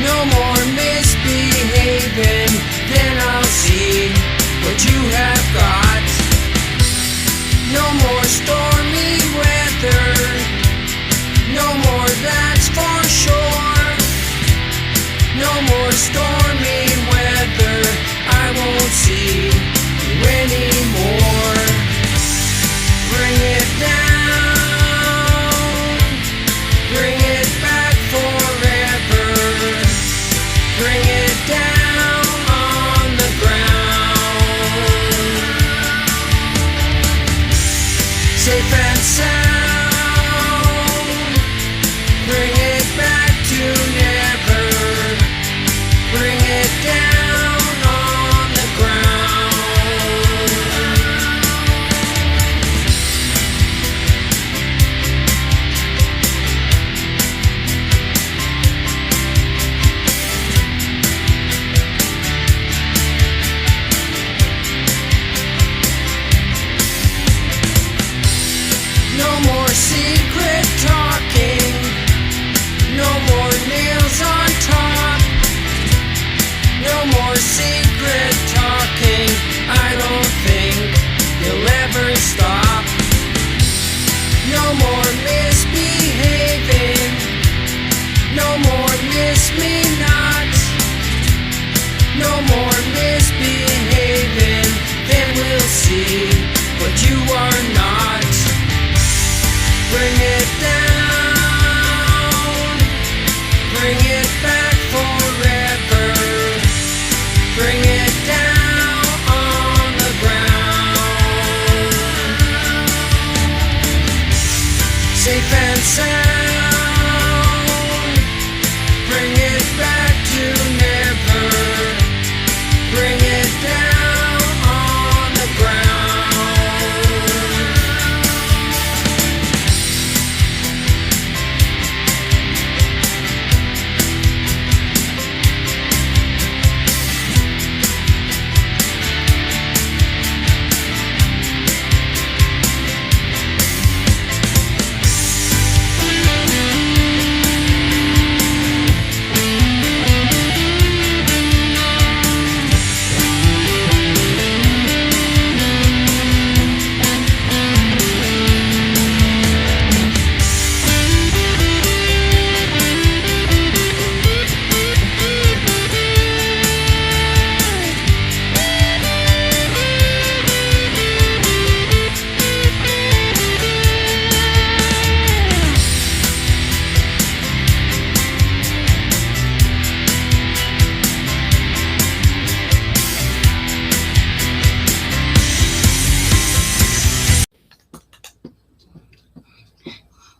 No more misbehaving, then I'll see what you have got. No more stormy weather, no more, that's for sure. No more stormy weather, I won't see you anymore. Bring it down, bring it back forever. Bring it down on the ground. Safe and sound. Bring it back to never. Bring it down on the ground. No more secret talking, no more nails on top. No more secret talking, I don't think you'll ever stop. No more misbehaving, no more miss me not. No more misbehaving, then we'll see what you are not. Bring it down, bring it back forever. Bring it down on the ground. Safe and sound. Bring it back to never. Bring it down on the ground.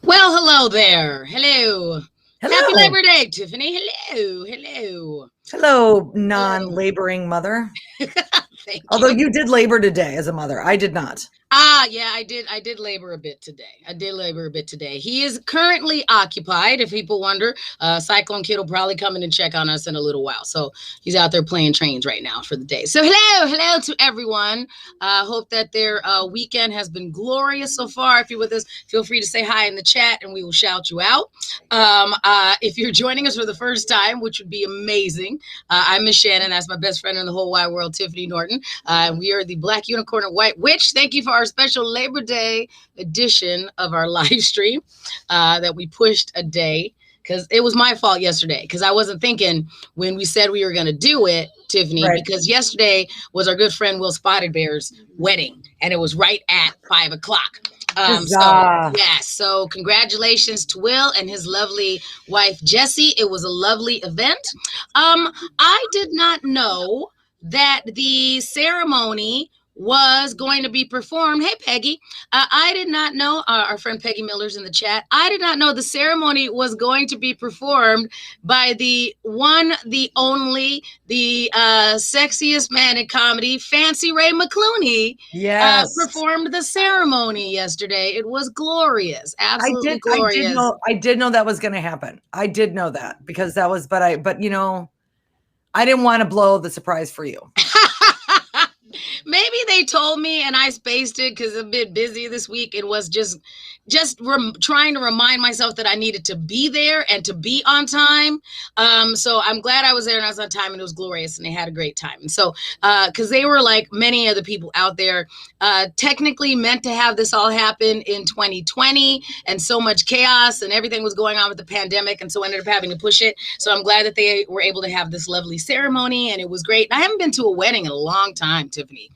Well, hello there. Hello. Hello. Happy Labor Day, Tiffany. Hello. Hello. Hello, non-laboring mother. Thank Although you. you did labor today as a mother. I did not. Yeah, I did labor a bit today. He is currently occupied. If people wonder, Cyclone Kid will probably come in and check on us in a little while. So he's out there playing trains right now for the day. So hello to everyone. Hope that their weekend has been glorious so far. If you're with us, feel free to say hi in the chat and we will shout you out. If you're joining us for the first time, which would be amazing, I'm Miss Shannan. That's my best friend in the whole wide world, Tiffany Norton. We are the Black Unicorn and White Witch. Thank you for our special Labor Day edition of our live stream that we pushed a day, because it was my fault yesterday, because I wasn't thinking when we said we were going to do it, Tiffany, Right. because yesterday was our good friend Will Spotted Bear's wedding, and it was right at 5 o'clock. So congratulations to Will and his lovely wife, Jessie. It was a lovely event. I did not know that the ceremony was going to be performed. Hey, Peggy. I did not know, our friend Peggy Miller's in the chat. I did not know the ceremony was going to be performed by the one, the only, the sexiest man in comedy, Fancy Ray McClooney. Yes. Performed the ceremony yesterday. It was glorious. Absolutely glorious. I did know that was going to happen. I did know that because that was, but you know, I didn't want to blow the surprise for you. Maybe they told me and I spaced it because I've been busy this week. It was just trying to remind myself that I needed to be there and to be on time. So I'm glad I was there and I was on time and it was glorious and they had a great time. And so, because they were like many of the people out there, technically meant to have this all happen in 2020 and so much chaos and everything was going on with the pandemic. And so I ended up having to push it. So I'm glad that they were able to have this lovely ceremony and it was great. I haven't been to a wedding in a long time, Tiffany,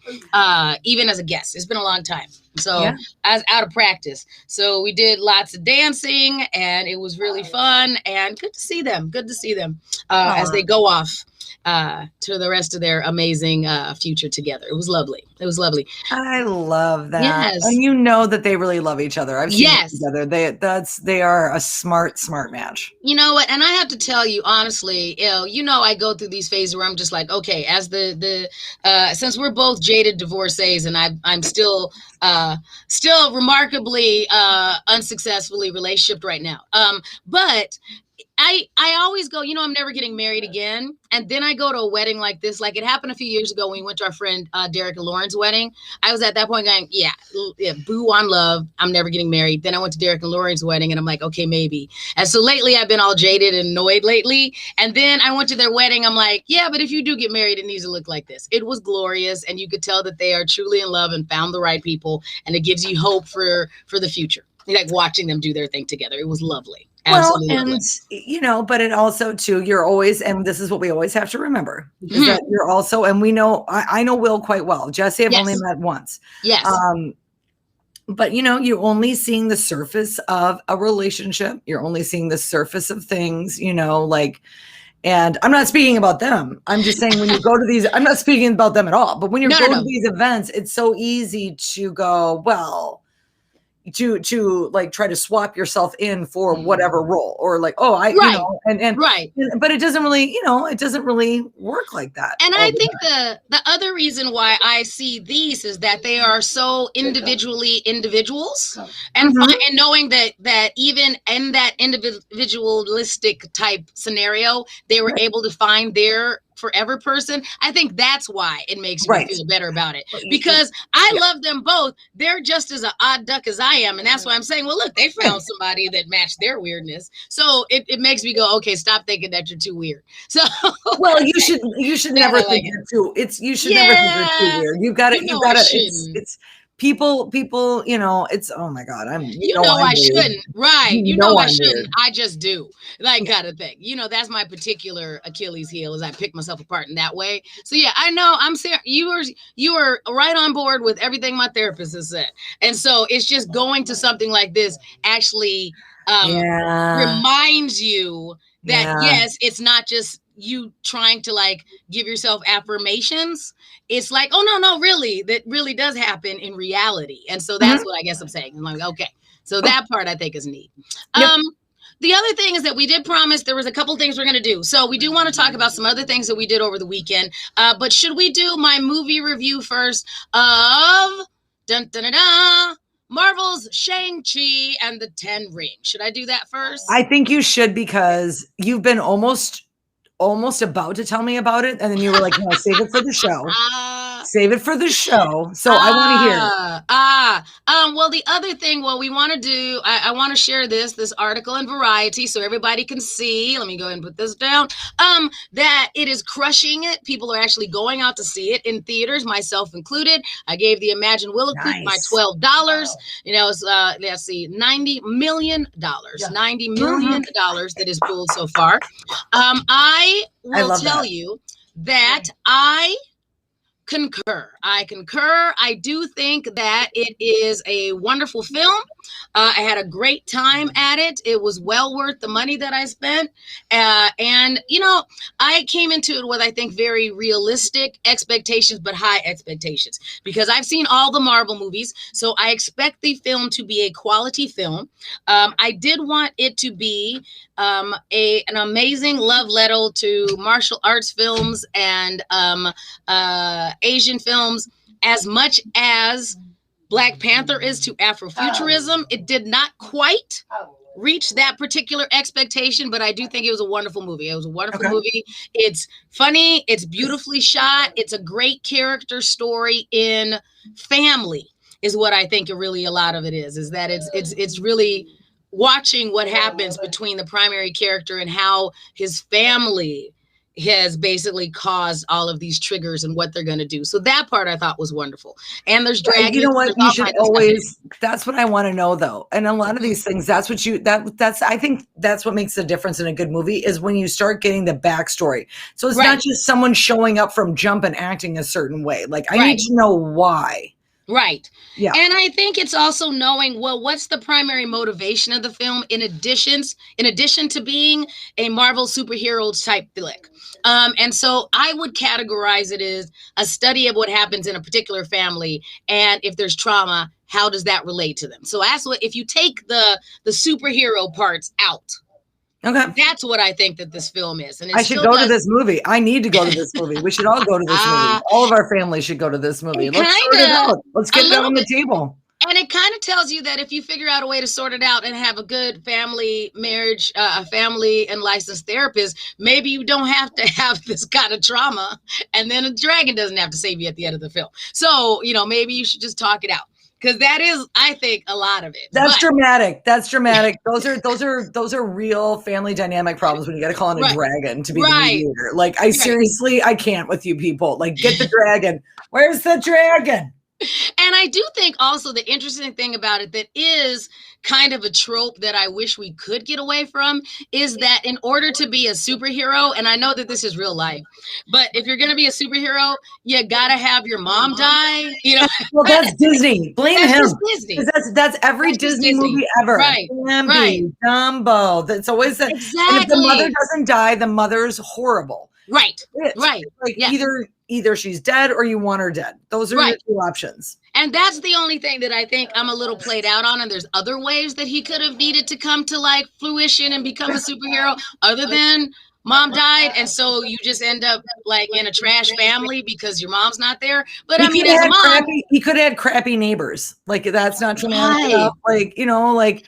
even as a guest. It's been a long time. So Yeah. I was out of practice. So we did lots of dancing and it was really fun and good to see them. Good to see them as they go off to the rest of their amazing future together. It was lovely. It was lovely. I love that. Yes. And you know that they really love each other. I've seen them Yes. together. They are a smart match. You know what? And I have to tell you honestly, I go through these phases where I'm just like, okay, as the since we're both jaded divorcees, and I'm still remarkably unsuccessfully relationship right now. But I always go, I'm never getting married again. And then I go to a wedding like this. Like it happened a few years ago when we went to our friend Derek and Lauren's wedding. I was at that point going, yeah, boo on love. I'm never getting married. Then I went to Derek and Lauren's wedding and I'm like, okay, maybe. And so lately I've been all jaded and annoyed lately. And then I went to their wedding. I'm like, yeah, but if you do get married, it needs to look like this. It was glorious. And you could tell that they are truly in love and found the right people. And it gives you hope for the future. Like watching them do their thing together. It was lovely. Absolutely. Well, and but it also too, you're always, and this is what we always have to remember, is that you're also, and we know, I know Will quite well. Jesse, I've only met once. Yes. But you're only seeing the surface of a relationship. You're only seeing the surface of things, and I'm not speaking about them. I'm just saying when you go to these, I'm not speaking about them at all, but when you're going to these events, it's so easy to go, well, to like try to swap yourself in for whatever role or like, right. But it doesn't really, it doesn't really work like that. And I think the other reason why I see these is that they are so individually individuals and knowing that even in that individualistic type scenario, they were able to find their forever person. I think that's why it makes me feel better about it because I love them both. They're just as an odd duck as I am. And that's why I'm saying, well, look, they found somebody that matched their weirdness. So it makes me go, okay, stop thinking that you're too weird. So well, you should never think you're too, you should never think you're too weird. You've got to, it's people, it's, oh my God, I shouldn't. Right. I shouldn't. Weird. I just do. Like kind of thing. That's my particular Achilles heel is I pick myself apart in that way. So yeah, I know I'm saying you were right on board with everything my therapist has said. And so it's just going to something like this actually reminds you that yes, it's not just you trying to like give yourself affirmations. It's like, oh no, really, that really does happen in reality. And so that's what I guess I'm saying. I'm like, okay, so that part I think is neat. The other thing is that we did promise there was a couple things we're going to do. So we do want to talk about some other things that we did over the weekend. But should we do my movie review first of Marvel's Shang-Chi and the 10 Rings? Should I do that first? I think you should because you've been almost about to tell me about it. And then you were like, no, save it for the show. Save it for the show. So I want to hear. Well, the other thing, we want to do, I want to share this article in Variety so everybody can see. Let me go ahead and put this down. That it is crushing it. People are actually going out to see it in theaters, myself included. I gave the Imagine Willowcoop my $12. Wow. It's, let's see, $90 million. $90 million that is pulled so far. I will tell you that I concur. I do think that it is a wonderful film. I had a great time at it. It was well worth the money that I spent. And I came into it with, I think, very realistic expectations, but high expectations because I've seen all the Marvel movies. So I expect the film to be a quality film. I did want it to be an amazing love letter to martial arts films and Asian films as much as Black Panther is to Afrofuturism. It did not quite reach that particular expectation, but I do think it was a wonderful movie. It was a wonderful Okay. movie. It's funny, it's beautifully shot, it's a great character story in family is what I think really a lot of it is that it's really watching what happens between the primary character and how his family has basically caused all of these triggers and what they're going to do. So that part I thought was wonderful. And there's You know dragons, what? there's You all should kinds of stuff in it. always, that's what I want to know though. And a lot of these things, that's what that's, I think that's what makes the difference in a good movie is when you start getting the backstory. So it's not Right. just someone showing up from jump and acting a certain way. Like I need Right. to know why. Right. Yeah. And I think it's also knowing, well, what's the primary motivation of the film in addition to being a Marvel superhero type flick. And so I would categorize it as a study of what happens in a particular family. And if there's trauma, how does that relate to them? So that's what, if you take the superhero parts out, Okay. that's what I think that this film is. And it I should still go to does- this movie. I need to go to this movie. We should all go to this movie. All of our families should go to this movie. Let's sort it Kinda, out. Let's get a it on little the bit. table. And it kind of tells you that if you figure out a way to sort it out and have a good family marriage, a family and licensed therapist, maybe you don't have to have this kind of trauma. And then a dragon doesn't have to save you at the end of the film. So, maybe you should just talk it out. Because that is, I think, a lot of it. That's But- dramatic. That's dramatic. Those are real family dynamic problems when you got to call in a Right. dragon to be the Right. mediator. Like seriously, I can't with you people. Like get the dragon. Where's the dragon? And I do think also the interesting thing about it that is kind of a trope that I wish we could get away from is that in order to be a superhero, and I know that this is real life, but if you're going to be a superhero, you got to have your mom die, Well, that's Disney. Blame That's him. just Disney. 'Cause that's every That's just Disney movie ever. Right, Bambi, right. Dumbo. That's always that. And if the mother Exactly. doesn't die, the mother's horrible. Right, It's right. like Yeah. either she's dead or you want her dead. Those are Right. your two options. And that's the only thing that I think I'm a little played out on. And there's other ways that he could have needed to come to like fruition and become a superhero other than mom died. And so you just end up like in a trash family because your mom's not there. But I mean, as a mom, He could have had crappy neighbors. Like that's not traumatic Right. enough. Like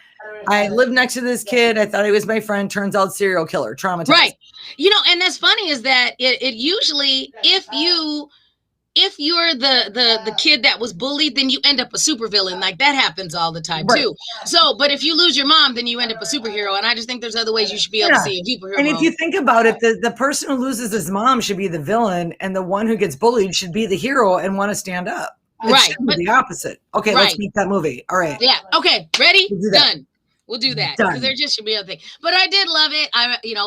I lived next to this kid. I thought he was my friend. Turns out serial killer, traumatized. right. And that's funny is that it usually, if you're the kid that was bullied, then you end up a supervillain. Like that happens all the time Right. too. So, but if you lose your mom, then you end up a superhero. And I just think there's other ways you should be able to see a superhero. And if you think about it, the person who loses his mom should be the villain, and the one who gets bullied should be the hero and want to stand up. It Right. should be the opposite. Okay, let's Right. make that movie. All right. Yeah. Okay. Ready? We'll do that. Done. We'll do that Done. because there just should be other thing. But I did love it.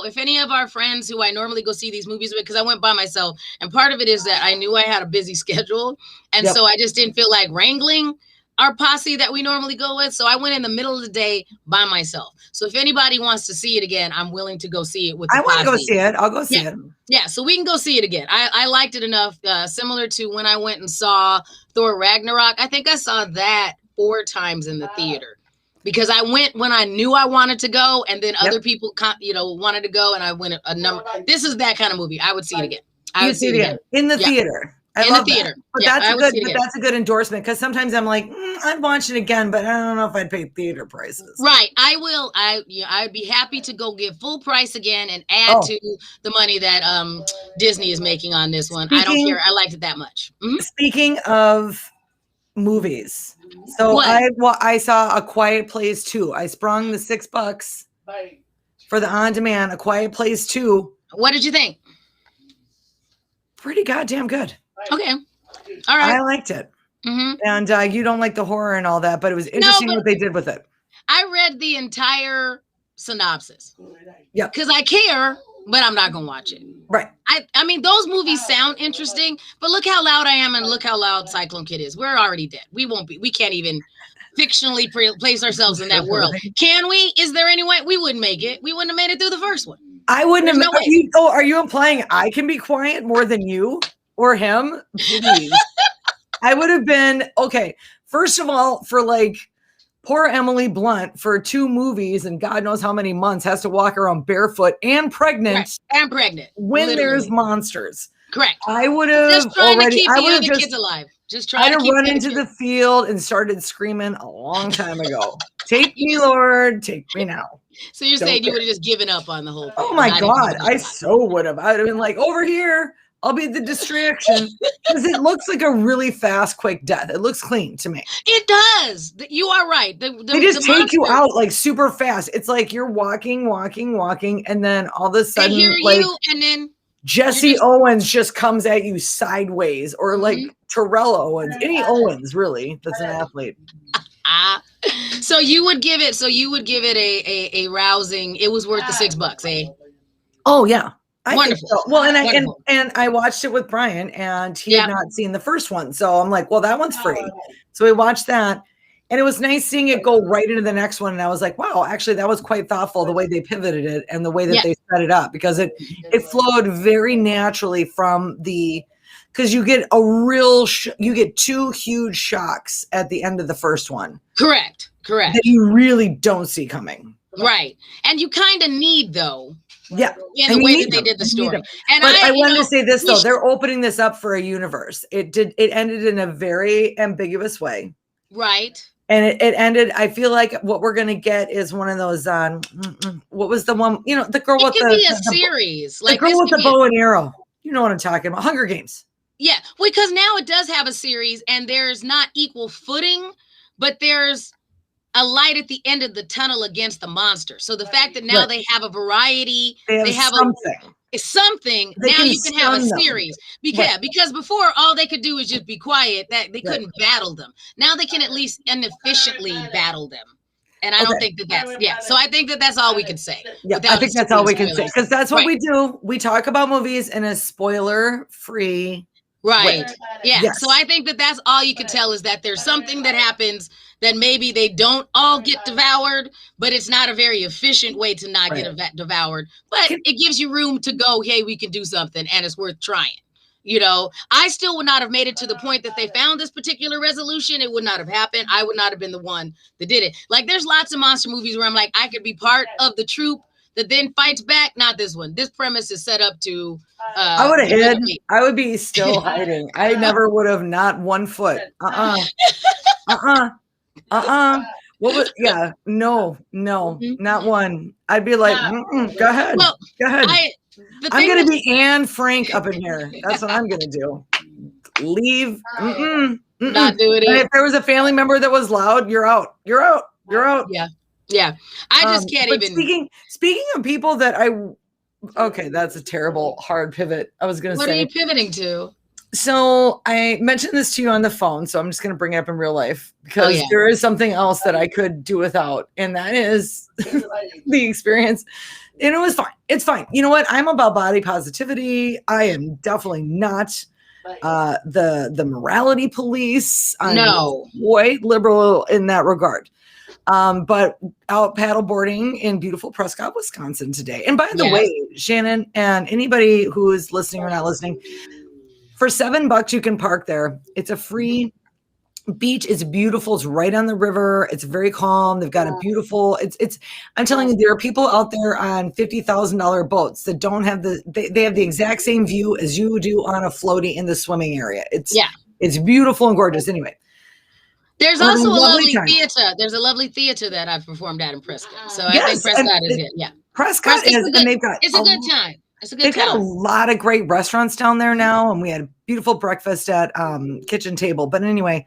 If any of our friends who I normally go see these movies with, because I went by myself, and part of it is that I knew I had a busy schedule, and Yep. so I just didn't feel like wrangling our posse that we normally go with. So I went in the middle of the day by myself. So if anybody wants to see it again, I'm willing to go see it with. I the want to go posse. see it. I'll go see it. Yeah, so we can go see it again. I liked it enough, similar to when I went and saw Thor Ragnarok. I think I saw that 4 times in the theater because I went when I knew I wanted to go, and then other people, wanted to go, and I went a number. This is that kind of movie. I would see it again. I would see it again in the Yeah. theater. I In love the theater. that. But Yeah, I that's would see it again. that's a good endorsement because sometimes I'm like, I'd watch it again, but I don't know if I'd pay theater prices. Right, I will. I'd be happy to go get full price again and add to the money that Disney is making on this one. I don't care. I liked it that much. Mhm. Speaking of movies, so What? I saw A Quiet Place 2. I sprung the $6 for the on-demand A Quiet Place 2. What did you think? Pretty goddamn good. Okay, all right. I liked it. Mm-hmm. And you don't like the horror and all that, but it was interesting but- what they did with it. I read the entire synopsis. Yeah. Because I care, but I'm not gonna watch it. Right. I mean, those movies sound interesting, but look how loud I am and look how loud Cyclone Kid is. We're already dead. We can't even fictionally place ourselves in that world. Can we? Is there any way? We wouldn't make it. We wouldn't have made it through the first one. I wouldn't have. There's no way. Are you implying I can be quiet more than you or him? Please. I would have been okay. First of all, for like poor Emily Blunt for 2 movies and God knows how many months has to walk around barefoot and pregnant Right. And pregnant. when literally. there's monsters. Correct. I would have Just trying to already. keep I the would have other just. kids alive. Just I'd trying to have keep run the other into kids. the field and started screaming a long time ago. Take You me, just- Lord, take me now. So you're Don't saying you care. would have just given up on the whole thing? Oh my not even God, given a I shot? so would have. I'd have been like, over here. I'll be the distraction because it looks like a really fast, quick death. It looks clean to me. It does. You are right. They just take you monster, out like super fast. It's like you're walking, and then all of a They sudden, hear like you, and then Jesse just- Owens just comes at you sideways, or like Mhm. Terrell Owens, any Owens really that's an athlete. So you would give it. So you would give it a rousing. It was worth the $6, eh? Oh yeah, I Wonderful. think so. Well, and Wonderful. I watched it with Brian, and he Yep. had not seen the first one, so I'm like, well, that one's free. So we watched that, and it was nice seeing it go right into the next one. And I was like, wow, actually, that was quite thoughtful the way they pivoted it and the way that Yeah. they set it up, because it flowed very naturally from the. Because you get you get two huge shocks at the end of the first one. Correct. That you really don't see coming. Right. And you kind of need, though. Yeah. In the way that they did the story. And but I wanted to say this though, they're opening this up for a universe. It ended in a very ambiguous way. Right. And it ended, I feel like what we're gonna get is one of those what was the one, the girl with the series. The girl with the bow and arrow. You know what I'm talking about. Hunger Games. Yeah, because now it does have a series, and there's not equal footing, but there's a light at the end of the tunnel against the monster. So the fact that now they have a variety, they have something. Now you can have a series. Because before all they could do was just be quiet. That they couldn't battle them. Now they can at least inefficiently battle them. And I don't think that's So I think that that's all we could say. Yeah, I think that's all we can say, because that's what we do. We talk about movies in a spoiler-free Right. way. Yeah. Yes. So I think that that's all you can tell, is that there's something that happens that maybe they don't all get devoured, but it's not a very efficient way to not get devoured. But it gives you room to go, hey, we can do something, and it's worth trying. I still would not have made it to the point that they found this particular resolution. It would not have happened. I would not have been the one that did it. Like, there's lots of monster movies where I'm like, I could be part of the troop that then fights back. Not this one. This premise is set up to. I would have hid. I would be still hiding. I never would have, not 1 foot. What was? Yeah, no, not one. I'd be like, go ahead, go ahead. I'm gonna be Anne Frank up in here. That's what I'm gonna do. Leave. Not do it. If there was a family member that was loud, you're out. You're out. You're out. Yeah. I just can't even. Speaking of people that okay, that's a terrible hard pivot. I was gonna say. What are you pivoting to? So I mentioned this to you on the phone, so I'm just going to bring it up in real life, because there is something else that I could do without, and that is the experience. And it was fine. It's fine. You know what? I'm about body positivity. I am definitely not the morality police. I'm quite liberal in that regard. But out paddleboarding in beautiful Prescott, Wisconsin today. And by the way, Shannon, and anybody who is listening or not listening, for $7 you can park there. It's a free beach. It's beautiful. It's right on the river. It's very calm. They've got a beautiful, I'm telling you, there are people out there on $50,000 boats that don't have they have the exact same view as you do on a floaty in the swimming area. It's beautiful and gorgeous. Anyway. There's also a lovely theater. There's a lovely theater that I've performed at in Prescott. So I think Prescott is it. Yeah. Prescott is, and they've got it's a good time. They've got a lot of great restaurants down there now, and we had a beautiful breakfast at Kitchen Table. But anyway,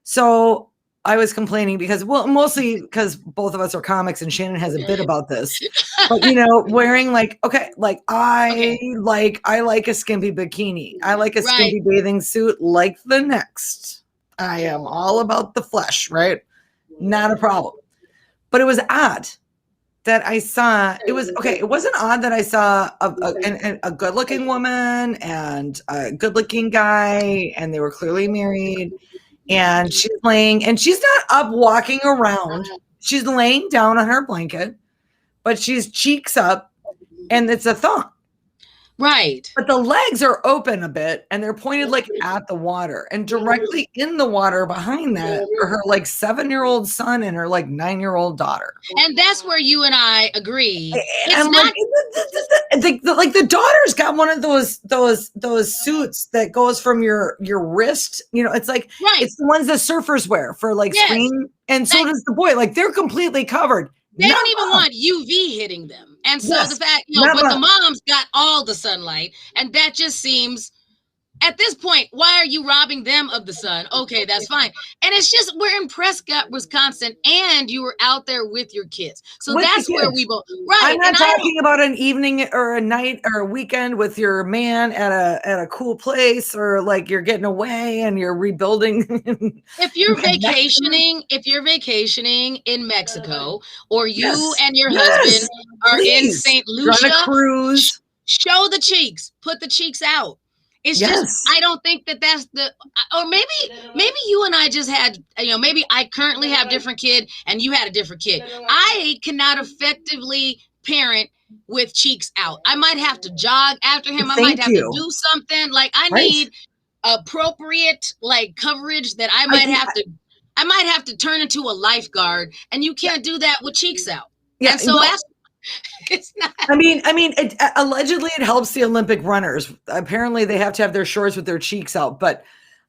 so I was complaining because, well, mostly because both of us are comics, and Shannon has a bit about this. But wearing I like a skimpy bikini. I like a skimpy bathing suit like the next. I am all about the flesh, right? Not a problem. But it was odd that I saw, it wasn't odd that I saw a good-looking woman and a good-looking guy, and they were clearly married, and she's laying, and she's not up walking around. She's laying down on her blanket, but she's cheeks up, and it's a thong. Right. But the legs are open a bit and they're pointed like at the water. And directly in the water behind that are her like 7-year-old son and her like 9-year-old daughter. And that's where you and I agree. And It's I'm not like the daughter's got one of those suits that goes from your wrist. You know, it's like right. it's the ones that surfers wear for like Yes. spring. And so does the boy. Like they're completely covered. They don't even want UV hitting them. And so Yes. the fact, but the mom's got all the sunlight. And that just seems, at this point, why are you robbing them of the sun? Okay, that's fine. And it's just, we're in Prescott, Wisconsin, and you were out there with your kids. So that's where we both, right. I'm not talking about an evening or a night or a weekend with your man at a cool place, or like you're getting away and you're rebuilding. If you're vacationing in Mexico, or you and your husband are in St. Lucia, on a cruise, show the cheeks, put the cheeks out. It's just, I don't think that's or maybe you and I just had, maybe I currently have a different kid and you had a different kid. I cannot effectively parent with cheeks out. I might have to jog after him. I might have to do something. Like I need appropriate like coverage that I might have to turn into a lifeguard, and you can't do that with cheeks out. Yeah. And so it's not. I mean, allegedly it helps the Olympic runners. Apparently they have to have their shorts with their cheeks out, but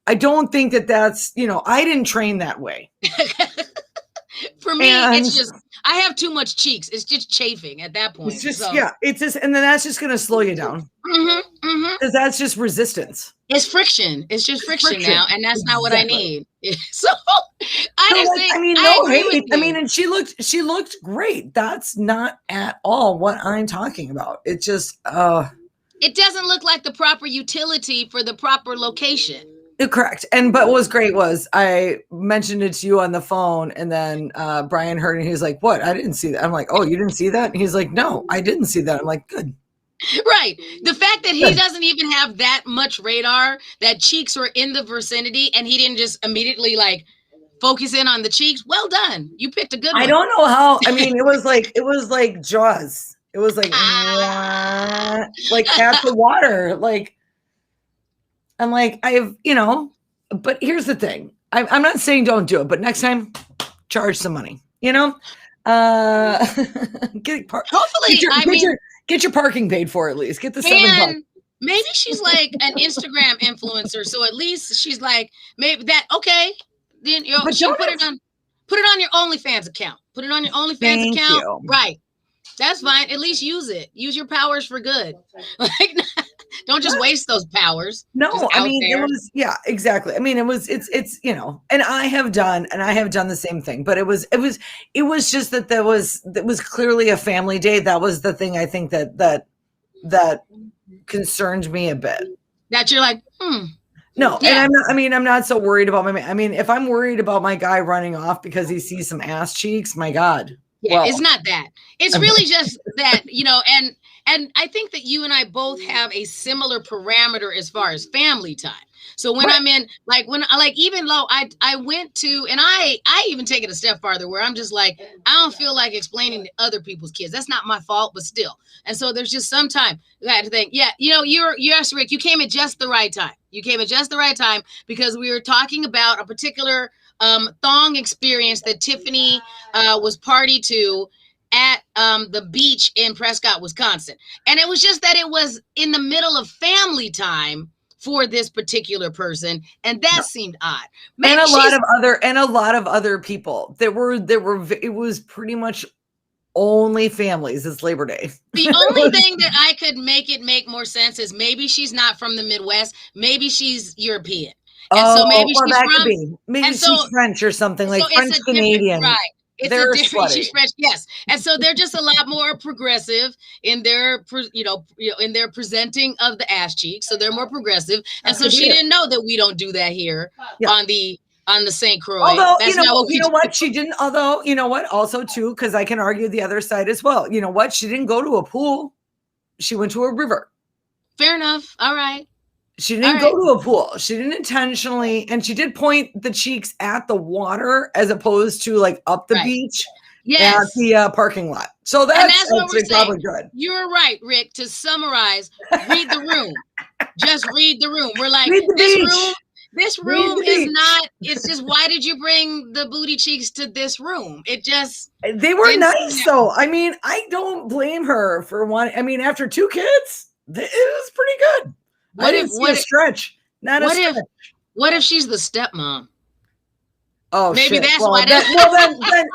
I don't think that's, I didn't train that way. For me, it's just, I have too much cheeks. It's just chafing at that point. It's just, and then that's just going to slow you down. Because that's just resistance. It's friction. It's just friction now. And that's not what I need. So I agree with you. I mean, and she looked great. That's not at all what I'm talking about. It just, it doesn't look like the proper utility for the proper location. Correct. But what was great was I mentioned it to you on the phone, and then Brian heard it and he was like, "What? I didn't see that." I'm like, "Oh, you didn't see that?" And he's like, "No, I didn't see that." I'm like, "Good." Right. The fact that he doesn't even have that much radar, that cheeks were in the vicinity, and he didn't just immediately like focus in on the cheeks. Well done. You picked a good one. I don't know how. I mean, it was like Jaws. It was like like at the water. Like I'm like, but here's the thing. I'm not saying don't do it, but next time charge some money, get your parking paid for at least. Get the $7. Maybe she's like an Instagram influencer. So at least she's like, maybe that, okay. Then she'll put it on your OnlyFans account. Put it on your OnlyFans account. Right. That's fine. At least use it. Use your powers for good. Like, don't just waste those powers. No, I mean, it was, exactly. I mean, it's, and I have done the same thing, but it was just that was clearly a family day. That was the thing I think that concerned me a bit. That you're like, No, and I'm not so worried about my man. I mean, if I'm worried about my guy running off because he sees some ass cheeks, my God. Yeah, well, it's not that. It's really just that, and I think that you and I both have a similar parameter as far as family time. So when I'm in, even though I went to, and I even take it a step farther where I'm just like, I don't feel like explaining to other people's kids. That's not my fault, but still. And so there's just some time I had to think, yes, Rick, you came at just the right time. You came at just the right time because we were talking about a particular thong experience that Tiffany was party to at the beach in Prescott, Wisconsin. And it was just that it was in the middle of family time for this particular person, and that seemed odd. Maybe and a lot of other people. It was pretty much only families. It's Labor Day. The only thing that I could make more sense is maybe she's not from the Midwest. Maybe she's European. And so maybe she's French or something, like French Canadian. Right. She's French, yes. And so they're just a lot more progressive in their, in their presenting of the ass cheeks. So they're more progressive. And so she didn't know that we don't do that here on the St. Croix. Although, she didn't, also too, because I can argue the other side as well. You know what? She didn't go to a pool. She went to a river. Fair enough. All right. She didn't go to a pool. She didn't intentionally, and she did point the cheeks at the water as opposed to like up the beach. Yes. at the parking lot. So that's what we're probably saying. good. You're right, Rick. To summarize, read the room. Just read the room. We're like, Read the this beach. room. This Read room the is beach. not. It's just, why did you bring the booty cheeks to this room? It just. They were didn't nice seem- though. I mean, I don't blame her for one. I mean, after 2 kids, it was pretty good. I didn't see a stretch. Not a stretch. What if she's the stepmom? Oh, maybe shit. that's Well, why.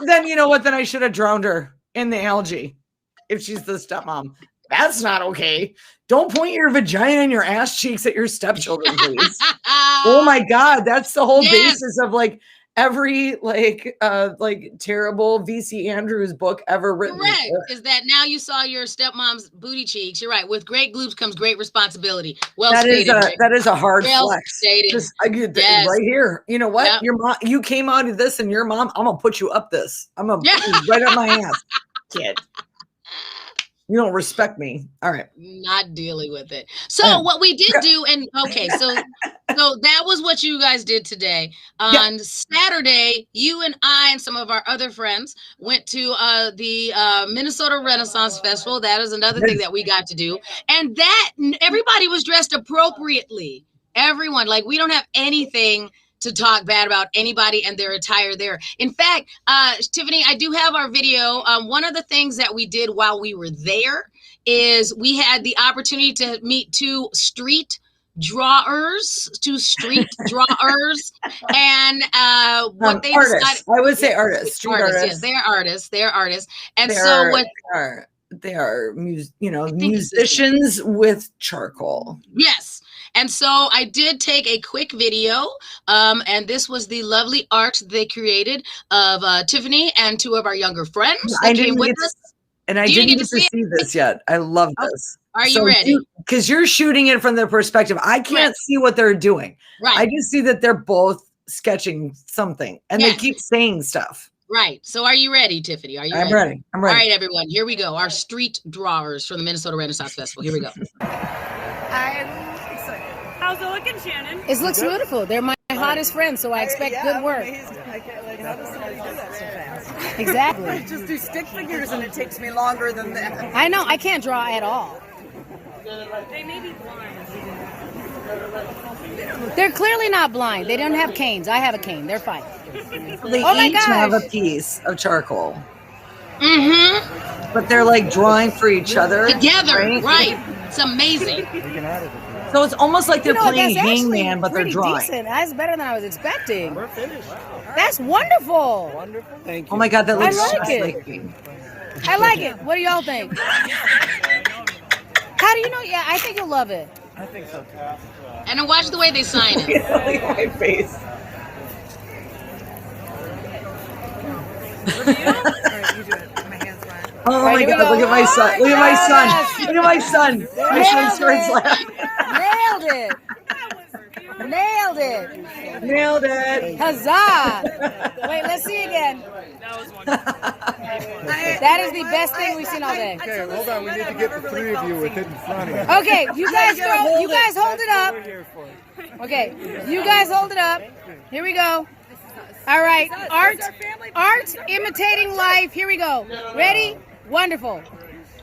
Then you know what? Then I should have drowned her in the algae. If she's the stepmom, that's not okay. Don't point your vagina and your ass cheeks at your stepchildren, please. Oh my God, that's the whole basis of like every terrible VC Andrews book ever written. Correct. Is that now you saw your stepmom's booty cheeks? You're right. With great glutes comes great responsibility. Well stated. That is a hard flex. Stated. Just, I get that right here. You know what? Yep. Your mom, you came out of this, and your mom, I'm gonna put you up this. I'm gonna put you right up my ass, kid. You don't respect me. All right. Not dealing with it. So what we did do, and okay, so that was what you guys did today. On Saturday, you and I and some of our other friends went to the Minnesota Renaissance Festival. That is another thing that we got to do. And that everybody was dressed appropriately. Everyone, like, we don't have anything to talk bad about anybody and their attire there. In fact, Tiffany, I do have our video. One of the things that we did while we were there is we had the opportunity to meet two street drawers, and what they artists. decided. I would say artists, street artists. Yes, they're artists. And they are musicians with charcoal. Yes. And so I did take a quick video, and this was the lovely art they created of Tiffany and two of our younger friends that came with us. And I didn't get to see this yet. I love this. Are you ready? Because you're shooting it from their perspective. I can't see what they're doing. Right. I just see that they're both sketching something, and they keep saying stuff. Right. So are you ready, Tiffany? Are you ready? I'm ready. All right, everyone. Here we go. Our street drawers from the Minnesota Renaissance Festival. Here we go. How's it looking, Shannon? It looks beautiful. They're my hottest friends, so I expect good work. How does somebody do that so fast? Exactly. I just do stick figures and it takes me longer than that. I know. I can't draw at all. They may be blind. They're clearly not blind. They don't have canes. I have a cane. They're fine. They each have a piece of charcoal. Mm-hmm. But they're like drawing for each other. Together. Right. It's amazing. So it's almost like they're playing hangman, but they're drawing. Decent. That's better than I was expecting. We're finished. That's wonderful. Wonderful. Thank you. Oh my God, that looks like just it. like me. I like it. What do y'all think? How do you know? Yeah, I think you'll love it. I think so too. And then watch the way they sign it. Look at my face. All right, you do it. My hand's fine. Oh my God, look at my son. Look at my son. Look at my son. My son starts laughing. Nailed it. Nailed it. Nailed it. Huzzah. Wait, let's see again. That was wonderful. That is the best thing we've seen all day. Okay, hold on. We need to get the three of you with it in front of you. Okay, you guys hold it up. Okay, you guys hold it up. Here we go. All right, art imitating life. Here we go. Ready? Wonderful. All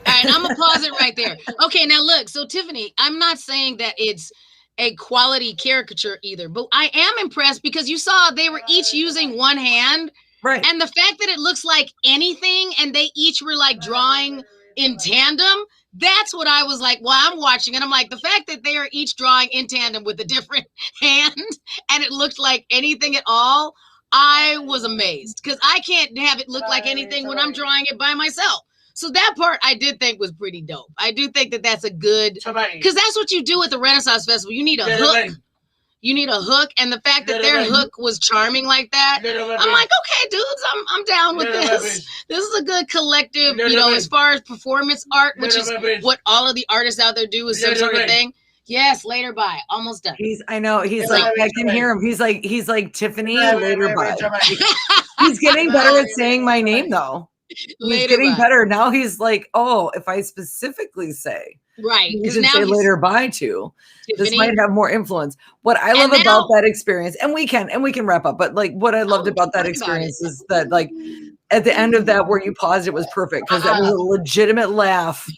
right, I'm gonna pause it right there. Okay, now look. So Tiffany, I'm not saying that it's a quality caricature either, but I am impressed because you saw they were each using one hand. Right. And the fact that it looks like anything and they each were like drawing in tandem, that's what I was like, well, I'm watching and I'm like, the fact that they are each drawing in tandem with a different hand and it looked like anything at all, I was amazed because I can't have it look like anything when I'm drawing it by myself. So that part I did think was pretty dope. I do think that that's a good, because that's what you do at the Renaissance Festival. You need a hook. You need a hook, and the fact that their hook was charming like that, I'm like, okay, dudes, I'm down with this. This is a good collective, as far as performance art, which is what all of the artists out there do is some sort of thing. Yes, later by, almost done. I know, he's like, I can hear him. He's like Tiffany later by. He's getting better at saying my name though. He's getting better. Now he's like, oh, if I specifically say. Right. You should say later bye to. Tiffany. This might have more influence. What I love about that experience, and we can wrap up, but like what I loved about that experience is that like at the end of that where you paused, it was perfect because that was a legitimate laugh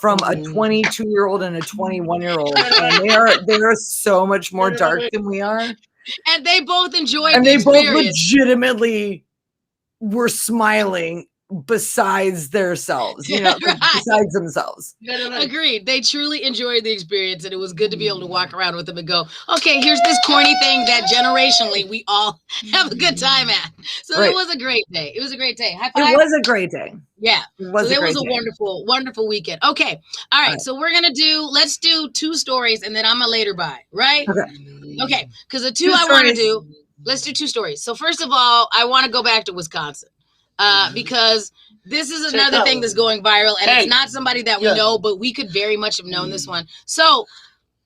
from a 22-year-old and a 21-year-old, and they are so much more dark than we are, And they both enjoyed and the they both experience. legitimately were smiling besides themselves, Right. besides themselves. Agreed. They truly enjoyed the experience, and it was good to be able to walk around with them and go, okay, here's this corny thing that generationally we all have a good time at. So Right. it was a great day. It was a great day. High It five. was a great day. Yeah. It was So a it great was a day. wonderful, wonderful weekend. Okay. All right. Right. So let's do 2 stories, and then I'm a later buy, right? Okay. Because the 2 2 I want to stories. do, let's do 2 stories. So first of all, I want to go back to Wisconsin because this is another thing that's going viral, and it's not somebody that we know, but we could very much have known this one. So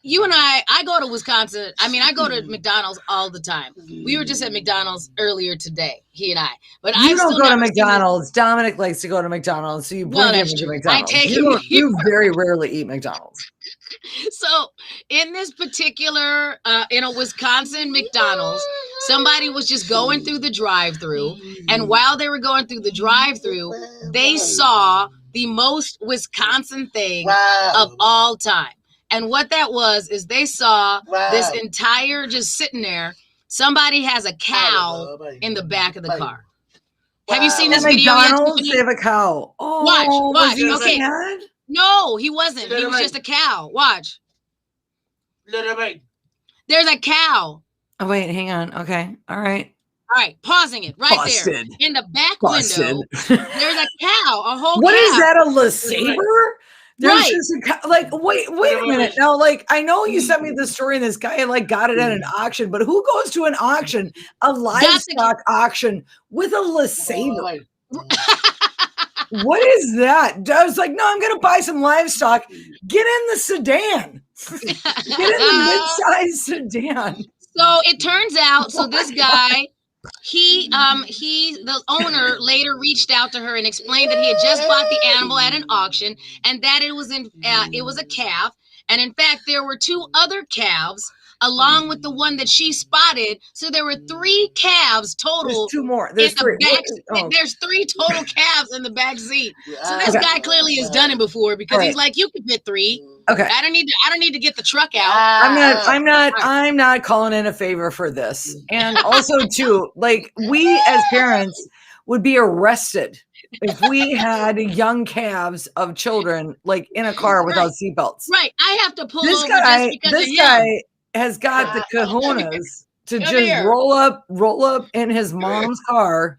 you and I go to Wisconsin. I mean, I go to McDonald's all the time. We were just at McDonald's earlier today, he and I. But You I've don't still go to never seen this- McDonald's. Dominic likes to go to McDonald's, so you Well, bring him that's to true. I McDonald's. take You him don't- you very rarely eat McDonald's. So in this particular in a Wisconsin McDonald's, somebody was just going through the drive-through, and while they were going through the drive-through, they saw the most Wisconsin thing of all time. And what that was is they saw this entire just sitting there. Somebody has a cow in the back of the car. Have you seen At this video yet, McDonald's, Tiffany? they have a cow. Oh, Watch, was he okay. sad? No, he wasn't. He was just a cow. Watch. There's a cow. Oh, wait, hang on. Okay. All right. All right, pausing it right Busted. there. In the back Busted. window, there's a cow, a whole What cow. is that, a LeSabre? There's Right. just a like, wait a minute. Now, like, I know you sent me the story and this guy like got it at an auction, but who goes to an auction, a livestock auction with a LeSabre? What is that? I was like, no, I'm gonna buy some livestock. Get in the sedan. Get in the mid-size sedan. So it turns out, so this guy, the owner later reached out to her and explained that he had just bought the animal at an auction and that it was a calf. And in fact, there were 2 other calves along with the one that she spotted. So there were 3 calves total. There's 2 more. In There's the 3. back, Oh. There's 3 total calves in the back seat. So this Okay. guy clearly has done it before because Right. he's like, you can fit 3. Okay. I don't need to get the truck out. I'm not calling in a favor for this. And also too, like, we as parents would be arrested if we had young calves of children like in a car without seatbelts. Right. I have to pull This over guy, just because this of him. guy has got the kahunas to Come just here. roll up in his mom's car.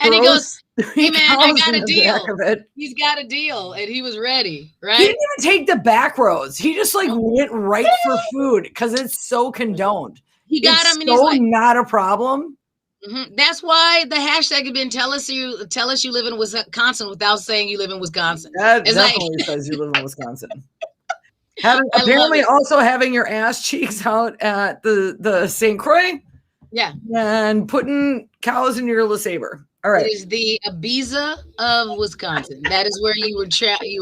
And he throw goes, hey man, I cows got in a the deal. back of it. He's got a deal. And he was ready, He right? didn't even take the back roads. He just like went right for food because it's so condoned. He got It's him and he's like, not a problem. That's why the hashtag had been tell us you live in Wisconsin without saying you live in Wisconsin. That It's like- definitely says you live in Wisconsin. I love Apparently it. also having your ass cheeks out at the St. Croix Yeah. and putting cows in your LeSabre. All right. It is the Ibiza of Wisconsin. That is where you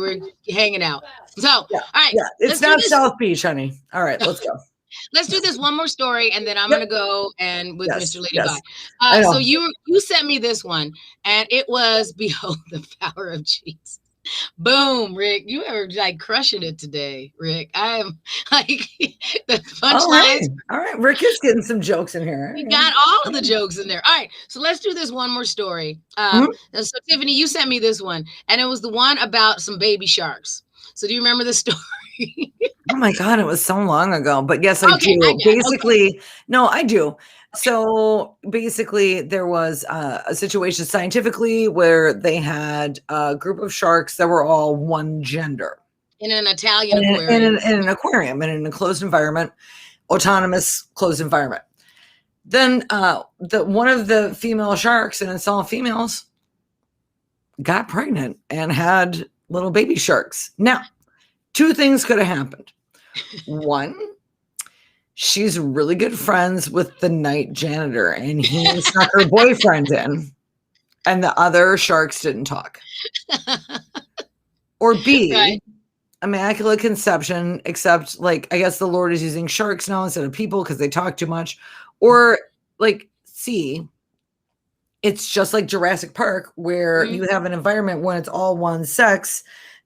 were hanging out. So, all right. Yeah, it's let's do not this. South Beach, honey. All right, let's go. Let's do this one more story, and then I'm Yep. gonna go and with Yes, Mr. Lady yes. Bye. I know. So you sent me this one, and it was Behold the Power of Cheese. Boom, Rick. You are like crushing it today, Rick. I am like the All right. punchlines. All right. Rick is getting some jokes in here. We got all of the jokes in there. All right, so let's do this one more story. So Tiffany, you sent me this one, and it was the one about some baby sharks. So do you remember the story? Oh my God, it was so long ago. But yes, I Okay, do. I get it. Basically, no, I do. So basically, there was a situation scientifically where they had a group of sharks that were all one gender In an Italian in aquarium. an aquarium, in an enclosed environment, autonomous closed environment. Then one of the female sharks, and it's all females, got pregnant and had little baby sharks. Now, 2 things could have happened. One, she's really good friends with the night janitor and he snuck her boyfriend in, and the other sharks didn't talk. Or B, Right. immaculate conception, except like I guess the Lord is using sharks now instead of people because they talk too much. Or like C, it's just like Jurassic Park, where Mhm. you have an environment when it's all one sex.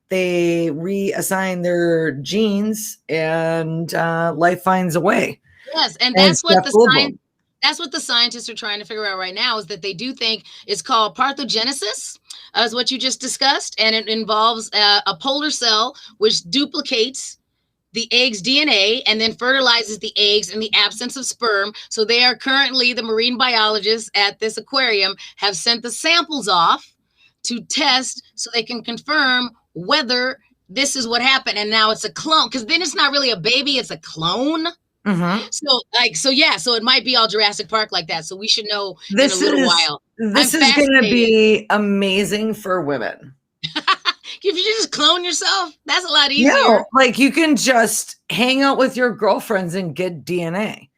They reassign their genes, and life finds a way. Yes, and And it's Jeff Goldblum. that's what the scientists are trying to figure out right now, is that they do think it's called parthenogenesis, as what you just discussed, and it involves a polar cell which duplicates the egg's DNA and then fertilizes the eggs in the absence of sperm. So they are currently, the marine biologists at this aquarium have sent the samples off to test so they can confirm whether this is what happened. And now it's a clone, because then it's not really a baby, it's a clone. Mhm. So it might be all Jurassic Park like that. So we should know This in a little is while. this I'm is going to fascinated. be amazing for women. If you just clone yourself, that's a lot easier. Yeah, like you can just hang out with your girlfriends and get DNA.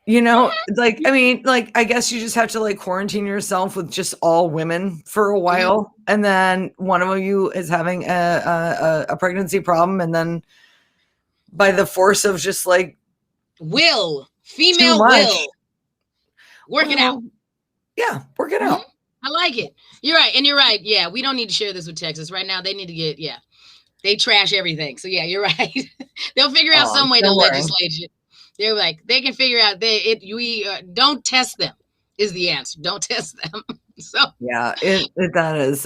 You know, like, I mean, like, I guess you just have to like quarantine yourself with just all women for a while, and then one of you is having a pregnancy problem, and then by the force of just like Female much. will. Work it out. Yeah, work it out. I like it. You're right. And you're right. Yeah, we don't need to share this with Texas. Right now, they need to get, they trash everything. So, yeah, you're right. They'll figure out some way to don't worry. legislate it. They're like, they can figure out, don't test them is the answer. Don't test them. So, Yeah, that is,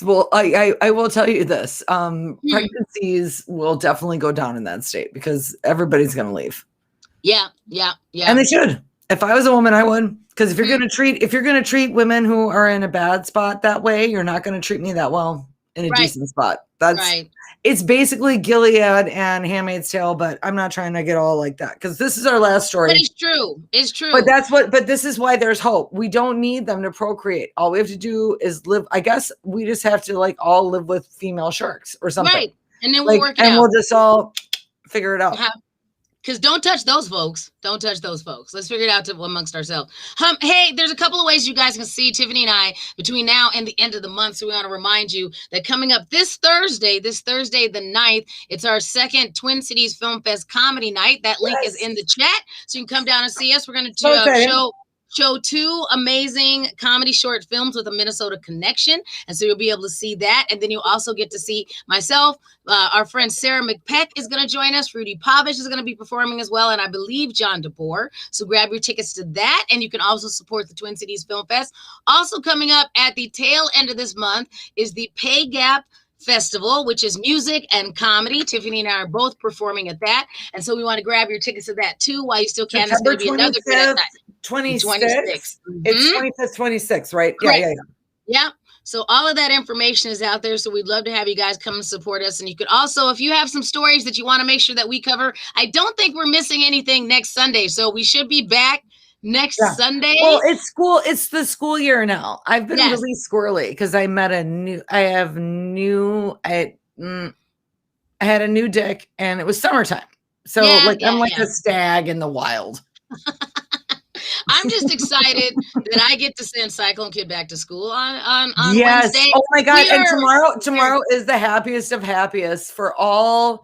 well, I will tell you this, pregnancies will definitely go down in that state because everybody's going to leave. yeah. And they should. If I was a woman, I would. Because if you're going to treat women who are in a bad spot that way, you're not going to treat me that well in a decent spot. That's right. It's basically Gilead and Handmaid's Tale, but I'm not trying to get all like that because this is our last story. But it's true. It's true. But this is why there's hope. We don't need them to procreate. All we have to do is live. I guess we just have to like all live with female sharks or something. Right. And then we'll work it out. And we'll just all figure it out. Because don't touch those folks. Don't touch those folks. Let's figure it out amongst ourselves. Hey, there's a couple of ways you guys can see Tiffany and I between now and the end of the month. So we want to remind you that coming up this Thursday, the 9th, it's our second Twin Cities Film Fest comedy night. That link is in the chat. So you can come down and see us. We're going to show 2 amazing comedy short films with a Minnesota connection. And so you'll be able to see that. And then you'll also get to see myself. Our friend Sarah McPeck is going to join us. Rudy Pavish is going to be performing as well. And I believe John DeBoer. So grab your tickets to that. And you can also support the Twin Cities Film Fest. Also coming up at the tail end of this month is the Pay Gap Festival, which is music and comedy. Tiffany and I are both performing at that. And so we want to grab your tickets to that too while you still can. It's going to be another good night. 26. It's 25th, 26th, right? Yeah. So all of that information is out there. So we'd love to have you guys come and support us. And you could also, if you have some stories that you want to make sure that we cover, I don't think we're missing anything next Sunday. So we should be back next Sunday. Well, it's the school year now. I've been really squirrely because I had a new dick and it was summertime. So I'm like a stag in the wild. I'm just excited that I get to send Cyclone Kid back to school on yes. Wednesday. Oh my God. And tomorrow is the happiest of happiest for all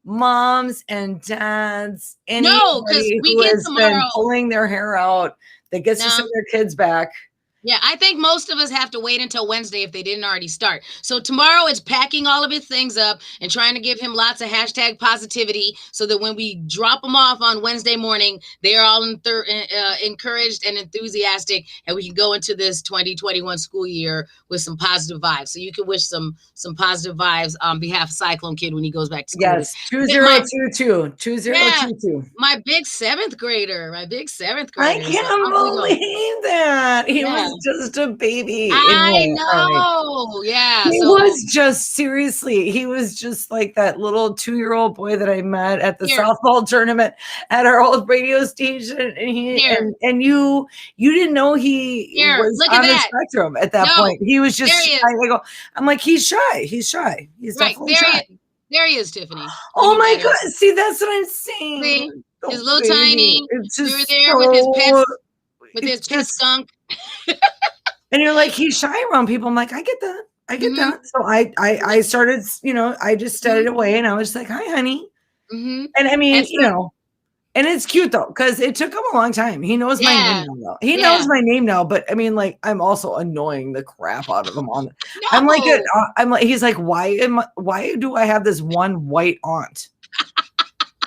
moms and dads. No, because we get tomorrow been pulling their hair out that gets to send their kids back. Yeah, I think most of us have to wait until Wednesday if they didn't already start. So tomorrow it's packing all of his things up and trying to give him lots of hashtag positivity so that when we drop them off on Wednesday morning, they are all encouraged and enthusiastic, and we can go into this 2021 school year with some positive vibes. So you can wish some positive vibes on behalf of Cyclone Kid when he goes back to school. Yes, 2022. My big seventh grader. I can't believe that. He was just a baby. I know. Yeah. He was just like that little 2-year-old boy that I met at the softball tournament at our old radio station. And you didn't know he was on the spectrum at that point. He was just shy. I'm like, he's shy. He's definitely shy. There he is, Tiffany. Oh my God. See, that's what I'm saying. See? His little tiny. You were there with his pets. With his pet skunk. And you're like, he's shy around people. I'm like, I get that. So I started, I just studied away and I was like, hi, honey. Mm-hmm. And I mean, And it's cute though, because it took him a long time. He knows my Yeah. name now. Though. He Yeah. knows my name now, but I mean, like, I'm also annoying the crap out of him on. No. I'm like, he's like, why do I have this one white aunt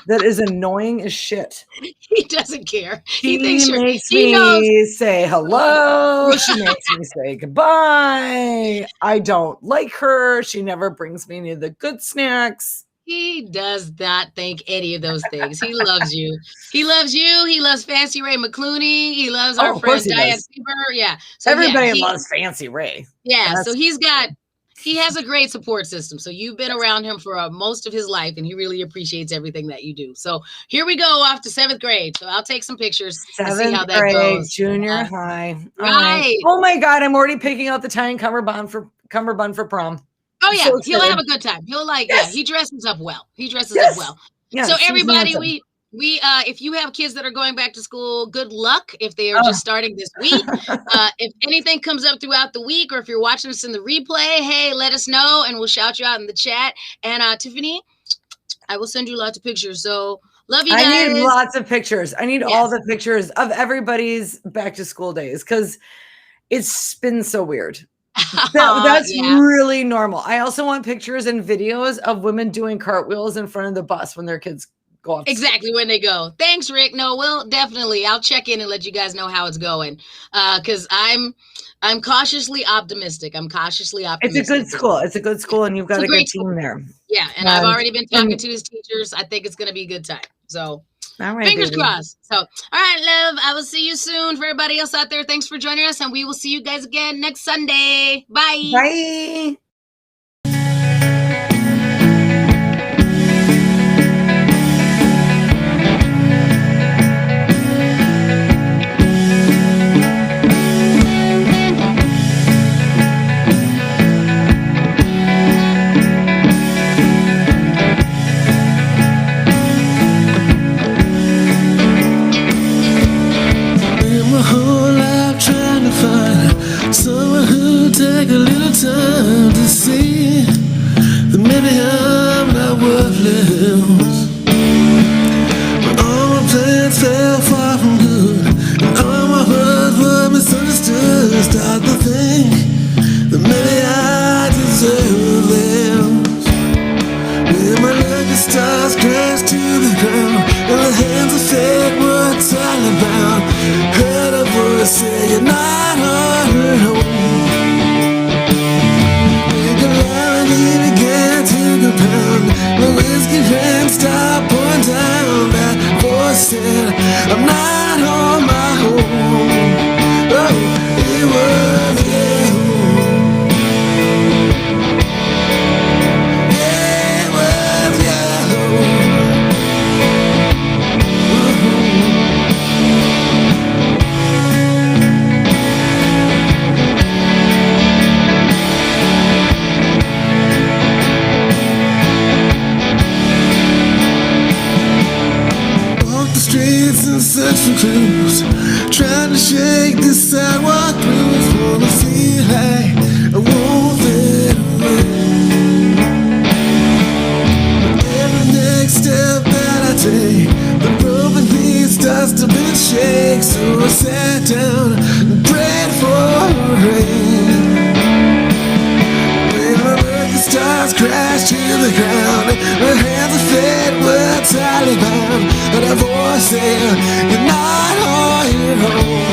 that is annoying as shit? He doesn't care. She thinks makes he knows. me say hello. She makes me say goodbye. I don't like her. She never brings me any of the good snacks. He does not think any of those things. He loves you. He loves you. He loves Fancy Ray McClooney. He loves our of course friend he Diane does. Sieber. Yeah. So Everybody he loves Fancy Ray. Yeah. That's- So he has a great support system. So you've been around him for most of his life, and he really appreciates everything that you do. So here we go off to 7th grade. So I'll take some pictures and see how 7th that grade, goes. junior high. All Right. Oh my God, I'm already picking out the tie and cummerbund for prom. Oh I'm yeah, so he'll excited. have a good time. He'll Yes. he dresses up well. He dresses Yes. up well. Yes, So he's everybody, handsome. we if you have kids that are going back to school, good luck if they are just starting this week. If anything comes up throughout the week, or if you're watching us in the replay, hey, let us know and we'll shout you out in the chat. And Tiffany, I will send you lots of pictures. So love you guys. I need lots of pictures. I need Yes. all the pictures of everybody's back to school days because it's been so weird. That's Yeah. really normal. I also want pictures and videos of women doing cartwheels in front of the bus when their kids go up. Exactly when they go. Thanks, Rick. No, I'll check in and let you guys know how it's going. Because I'm cautiously optimistic. It's a good school. It's a good school, and you've got a good team there. Yeah, and I've already been talking to his teachers. I think it's going to be a good time. So all right, fingers baby. crossed. So, all right, love. I will see you soon. For everybody else out there, thanks for joining us, and we will see you guys again next Sunday. Bye. Bye. Spent my whole life trying to find someone who'd take a little time to see that maybe I'm not worthless. But all my plans fell far from good, and all my words were misunderstood. Start to think that maybe I deserve less. When my lucky stars crashed to the ground, and the hands of fate were all about. Heard a voice say you're not on her home. Regularity began to compound. The whiskey rain stopped pouring down. That voice said I'm not on my own. Oh, it was you. It was you. Walk the streets and search for clues, trying to shake the sidewalk blues. Wanna feel like I won't fade away. But every next step that I take, the broken piece starts to bend and shake. So I sat down and prayed for rain. When my lucky stars crashed to the ground, my hands of fate were tightly bound, and a voice said, you're not on your own.